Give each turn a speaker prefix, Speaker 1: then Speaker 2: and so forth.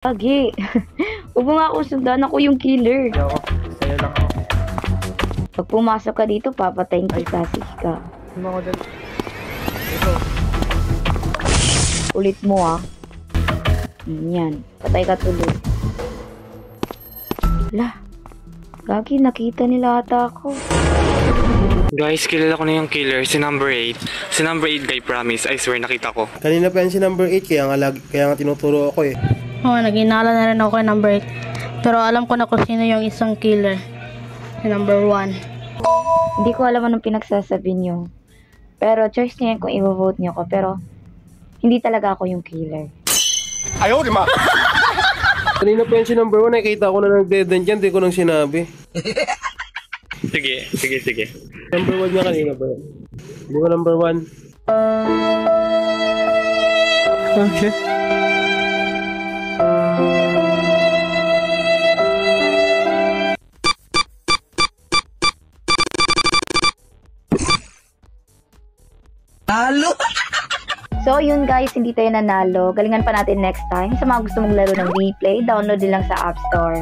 Speaker 1: Agi. Huwag mo nga ako sundan, ako yung killer.
Speaker 2: Hindi ako. Sa'yo lang ako.
Speaker 1: Pag pumasok ka dito, papatayin kita, Sika.
Speaker 2: Ano ako dyan? Ito.
Speaker 1: Ulit mo ah. Yan. Patay ka tuloy. Lah. Gagi, nakita nila ata ako.
Speaker 3: Guys, kilala ko na yung killer, si number 8. Si number 8 guy, promise. I swear, nakita ko.
Speaker 4: Kanina pa yan si number 8, kaya nga tinuturo ako eh.
Speaker 5: Oo, naginala na rin ako kay number 8. Pero alam ko na kung sino yung isang killer. Si number 1.
Speaker 1: Hindi ko alam anong pinagsasabi niyo. Pero choice niyo yan kung i-vote niyo ko. Pero hindi talaga ako yung killer.
Speaker 4: Ayaw, di ma! Kanina pa yan si number 1, nakita ko na nag-dead-end yan, di ko nang sinabi.
Speaker 3: Sige.
Speaker 4: Number 1 niya kanina ba yan? Hindi ko number 1. Okay.
Speaker 6: Halo!
Speaker 1: So yun guys, hindi tayo nanalo. Galingan pa natin next time. Sa mga gusto mong laro ng replay, download din lang sa App Store.